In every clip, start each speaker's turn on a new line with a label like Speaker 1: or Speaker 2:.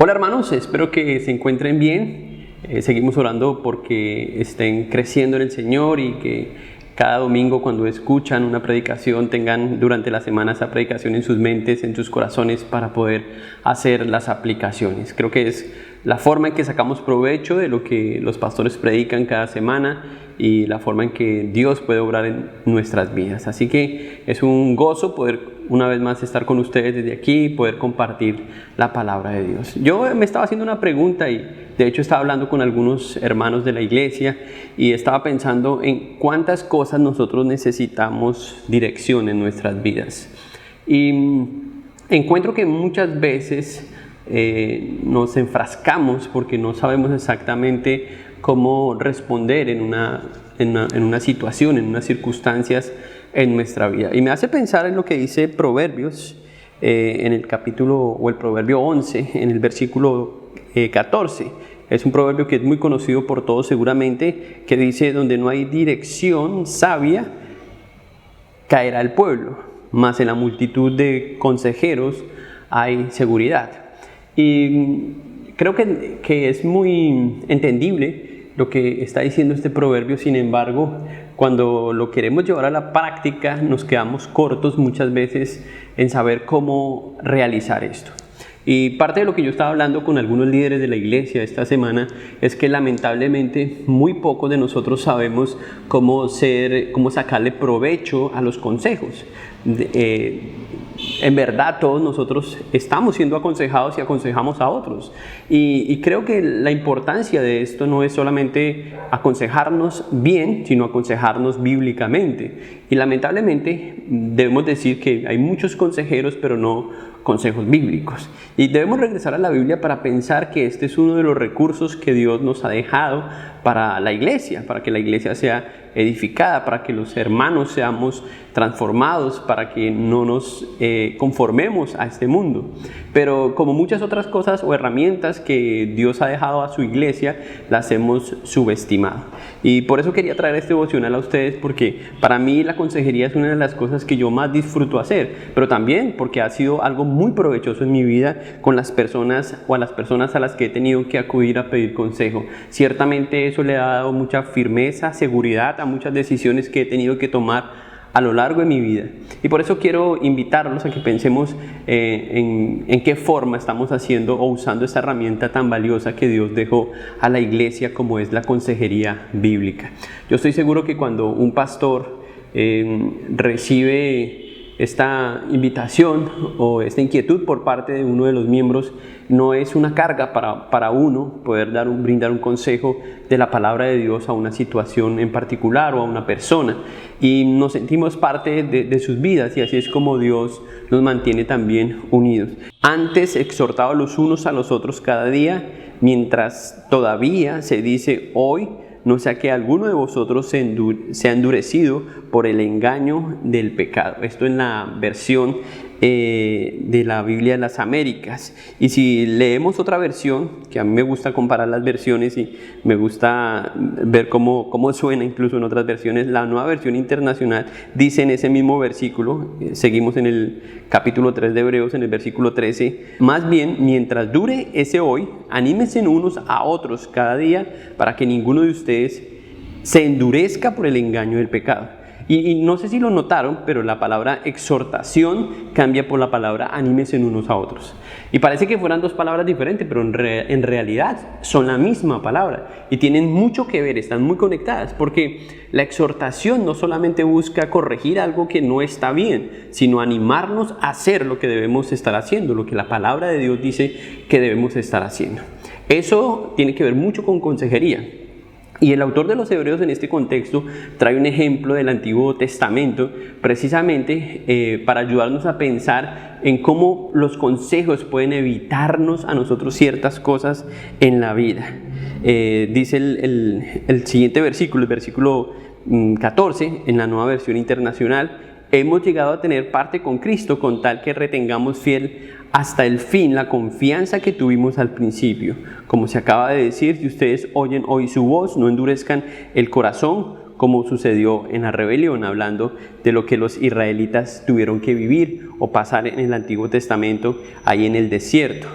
Speaker 1: Hola hermanos, espero que se encuentren bien. Seguimos orando porque estén creciendo en el Señor y que cada domingo cuando escuchan una predicación tengan durante la semana esa predicación en sus mentes, en sus corazones para poder hacer las aplicaciones. Creo que es la forma en que sacamos provecho de lo que los pastores predican cada semana y la forma en que Dios puede obrar en nuestras vidas. Así que es un gozo poder una vez más estar con ustedes desde aquí y poder compartir la palabra de Dios. Yo me estaba haciendo una pregunta y de hecho estaba hablando con algunos hermanos de la iglesia y estaba pensando en cuántas cosas nosotros necesitamos dirección en nuestras vidas. Y encuentro que muchas veces nos enfrascamos porque no sabemos exactamente cómo responder en una situación, en unas circunstancias en nuestra vida. Y me hace pensar en lo que dice Proverbios en el capítulo o el Proverbio 11, en el versículo 14. Es un proverbio que es muy conocido por todos seguramente, que dice: donde no hay dirección sabia, caerá el pueblo, mas en la multitud de consejeros hay seguridad. Y creo que es muy entendible lo que está diciendo este proverbio. Sin embargo, cuando lo queremos llevar a la práctica, nos quedamos cortos muchas veces en saber cómo realizar esto. Y parte de lo que yo estaba hablando con algunos líderes de la iglesia esta semana es que lamentablemente muy pocos de nosotros sabemos cómo sacarle provecho a los consejos. En verdad todos nosotros estamos siendo aconsejados y aconsejamos a otros. Y creo que la importancia de esto no es solamente aconsejarnos bien, sino aconsejarnos bíblicamente. Y lamentablemente debemos decir que hay muchos consejeros, pero no consejos bíblicos. Y debemos regresar a la Biblia para pensar que este es uno de los recursos que Dios nos ha dejado para la iglesia, para que la iglesia sea edificada, para que los hermanos seamos transformados, para que no nos conformemos a este mundo. Pero como muchas otras cosas o herramientas que Dios ha dejado a su iglesia, las hemos subestimado. Y por eso quería traer este devocional a ustedes, porque para mí la consejería es una de las cosas que yo más disfruto hacer, pero también porque ha sido algo muy provechoso en mi vida con las personas o a las personas a las que he tenido que acudir a pedir consejo. Ciertamente eso le ha dado mucha firmeza, seguridad a muchas decisiones que he tenido que tomar a lo largo de mi vida. Y por eso quiero invitarlos a que pensemos en qué forma estamos haciendo o usando esta herramienta tan valiosa que Dios dejó a la iglesia, como es la consejería bíblica. Yo estoy seguro que cuando un pastor recibe esta invitación o esta inquietud por parte de uno de los miembros, no es una carga para uno poder brindar un consejo de la palabra de Dios a una situación en particular o a una persona, y nos sentimos parte de sus vidas, y así es como Dios nos mantiene también unidos. Antes, exhortados los unos a los otros cada día, mientras todavía se dice hoy, no sea que alguno de vosotros sea endurecido por el engaño del pecado. Esto en la versión de la Biblia de las Américas. Y si leemos otra versión, que a mí me gusta comparar las versiones y me gusta ver cómo suena incluso en otras versiones, la Nueva Versión Internacional dice en ese mismo versículo, seguimos en el capítulo 3 de Hebreos, en el versículo 13, más bien, mientras dure ese hoy, anímense unos a otros cada día para que ninguno de ustedes se endurezca por el engaño del pecado. Y no sé si lo notaron, pero la palabra exhortación cambia por la palabra anímense unos a otros. Y parece que fueran dos palabras diferentes, pero en realidad son la misma palabra y tienen mucho que ver, están muy conectadas, porque la exhortación no solamente busca corregir algo que no está bien, sino animarnos a hacer lo que debemos estar haciendo, lo que la palabra de Dios dice que debemos estar haciendo. Eso tiene que ver mucho con consejería. Y el autor de los Hebreos en este contexto trae un ejemplo del Antiguo Testamento precisamente para ayudarnos a pensar en cómo los consejos pueden evitarnos a nosotros ciertas cosas en la vida. Dice el siguiente versículo, el versículo 14, en la Nueva Versión Internacional: hemos llegado a tener parte con Cristo con tal que retengamos fiel hasta el fin la confianza que tuvimos al principio. Como se acaba de decir, si ustedes oyen hoy su voz, no endurezcan el corazón como sucedió en la rebelión, hablando de lo que los israelitas tuvieron que vivir o pasar en el Antiguo Testamento ahí en el desierto.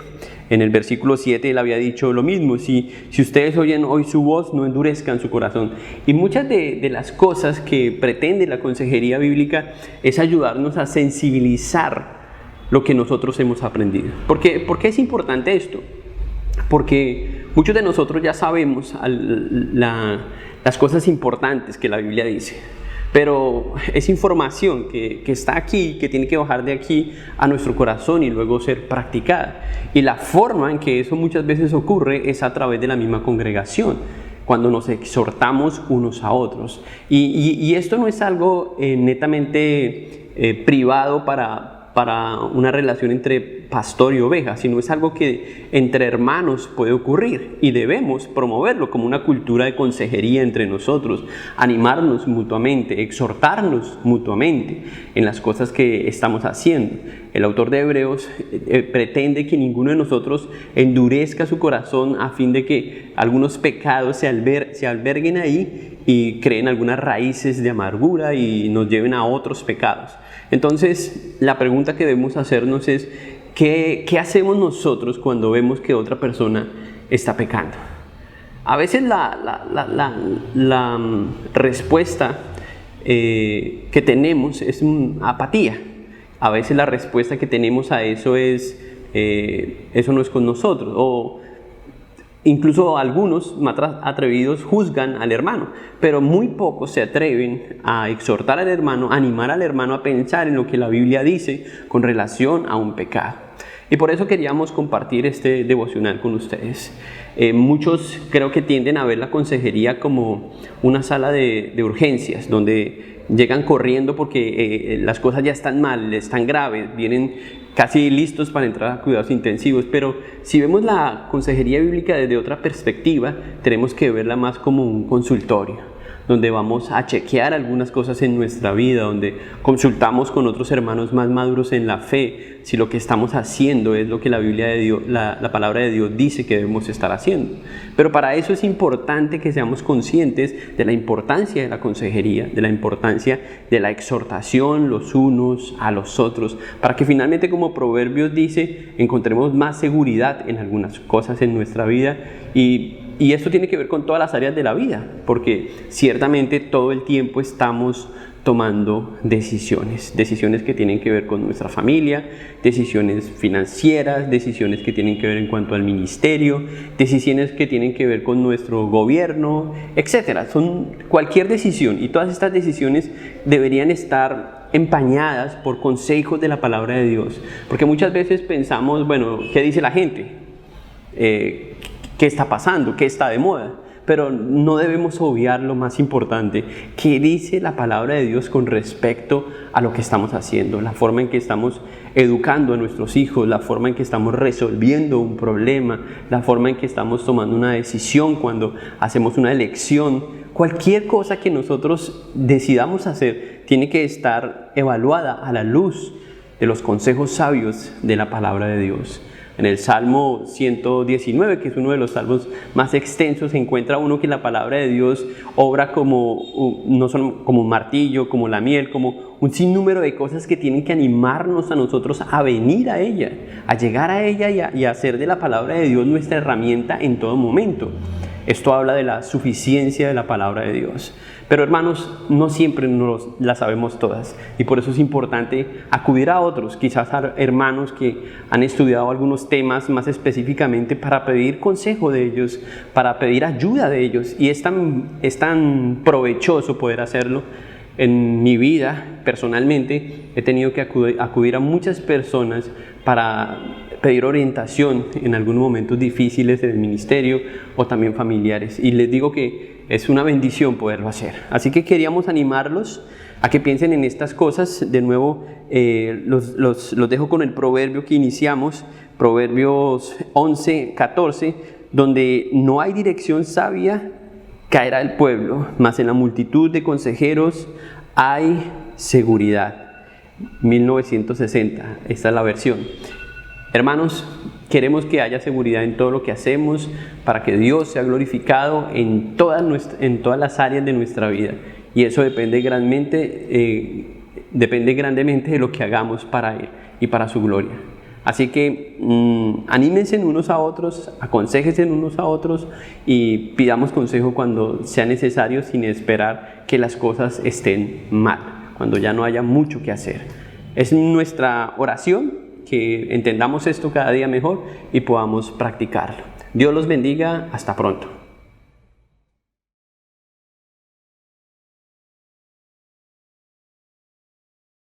Speaker 1: En el versículo 7 él había dicho lo mismo: si ustedes oyen hoy su voz, no endurezcan su corazón. Y muchas de las cosas que pretende la consejería bíblica es ayudarnos a sensibilizar lo que nosotros hemos aprendido. ¿Por qué es importante esto? Porque muchos de nosotros ya sabemos las cosas importantes que la Biblia dice, pero es información que está aquí, que tiene que bajar de aquí a nuestro corazón y luego ser practicada. Y la forma en que eso muchas veces ocurre es a través de la misma congregación, cuando nos exhortamos unos a otros. Y esto no es algo netamente privado para una relación entre pastor y oveja, sino es algo que entre hermanos puede ocurrir y debemos promoverlo como una cultura de consejería entre nosotros, animarnos mutuamente, exhortarnos mutuamente en las cosas que estamos haciendo. El autor de Hebreos pretende que ninguno de nosotros endurezca su corazón a fin de que algunos pecados se alberguen ahí y creen algunas raíces de amargura y nos lleven a otros pecados. Entonces, la pregunta que debemos hacernos es: ¿qué hacemos nosotros cuando vemos que otra persona está pecando? A veces la respuesta que tenemos es apatía. A veces la respuesta que tenemos a eso es: eso no es con nosotros. O incluso algunos más atrevidos juzgan al hermano, pero muy pocos se atreven a exhortar al hermano, a animar al hermano a pensar en lo que la Biblia dice con relación a un pecado. Y por eso queríamos compartir este devocional con ustedes. Muchos creo que tienden a ver la consejería como una sala de urgencias, donde llegan corriendo porque las cosas ya están mal, están graves, vienen casi listos para entrar a cuidados intensivos. Pero si vemos la consejería bíblica desde otra perspectiva, tenemos que verla más como un consultorio, donde vamos a chequear algunas cosas en nuestra vida, donde consultamos con otros hermanos más maduros en la fe si lo que estamos haciendo es lo que la Biblia de Dios, la palabra de Dios dice que debemos estar haciendo. Pero para eso es importante que seamos conscientes de la importancia de la consejería, de la importancia de la exhortación los unos a los otros, para que finalmente, como Proverbios dice, encontremos más seguridad en algunas cosas en nuestra vida. Y esto tiene que ver con todas las áreas de la vida, porque ciertamente todo el tiempo estamos tomando decisiones que tienen que ver con nuestra familia, decisiones financieras, decisiones que tienen que ver en cuanto al ministerio, decisiones que tienen que ver con nuestro gobierno, etcétera. Son cualquier decisión, y todas estas decisiones deberían estar empañadas por consejos de la palabra de Dios, porque muchas veces pensamos, bueno, ¿qué dice la gente? ¿Qué está pasando? ¿Qué está de moda? Pero no debemos obviar lo más importante: ¿qué dice la palabra de Dios con respecto a lo que estamos haciendo? La forma en que estamos educando a nuestros hijos, la forma en que estamos resolviendo un problema, la forma en que estamos tomando una decisión cuando hacemos una elección. Cualquier cosa que nosotros decidamos hacer tiene que estar evaluada a la luz de los consejos sabios de la palabra de Dios. En el Salmo 119, que es uno de los salmos más extensos, se encuentra uno que la palabra de Dios obra no solo como un martillo, como la miel, como un sinnúmero de cosas que tienen que animarnos a nosotros a venir a ella, a llegar a ella y a hacer de la palabra de Dios nuestra herramienta en todo momento. Esto habla de la suficiencia de la palabra de Dios. Pero hermanos, no siempre la sabemos todas, y por eso es importante acudir a otros, quizás a hermanos que han estudiado algunos temas más específicamente, para pedir consejo de ellos, para pedir ayuda de ellos. Y es tan provechoso poder hacerlo. En mi vida, personalmente, he tenido que acudir a muchas personas para pedir orientación en algunos momentos difíciles en el ministerio o también familiares. Y les digo que es una bendición poderlo hacer. Así que queríamos animarlos a que piensen en estas cosas. De nuevo, los dejo con el proverbio que iniciamos, Proverbios 11:14, donde no hay dirección sabia, caerá el pueblo, mas en la multitud de consejeros hay seguridad. 1960, esta es la versión. Hermanos, queremos que haya seguridad en todo lo que hacemos, para que Dios sea glorificado en todas las áreas de nuestra vida. Y eso depende grandemente de lo que hagamos para Él y para su gloria. Así que anímense unos a otros, aconséjense unos a otros y pidamos consejo cuando sea necesario, sin esperar que las cosas estén mal, cuando ya no haya mucho que hacer. Es nuestra oración que entendamos esto cada día mejor y podamos practicarlo. Dios los bendiga. Hasta pronto.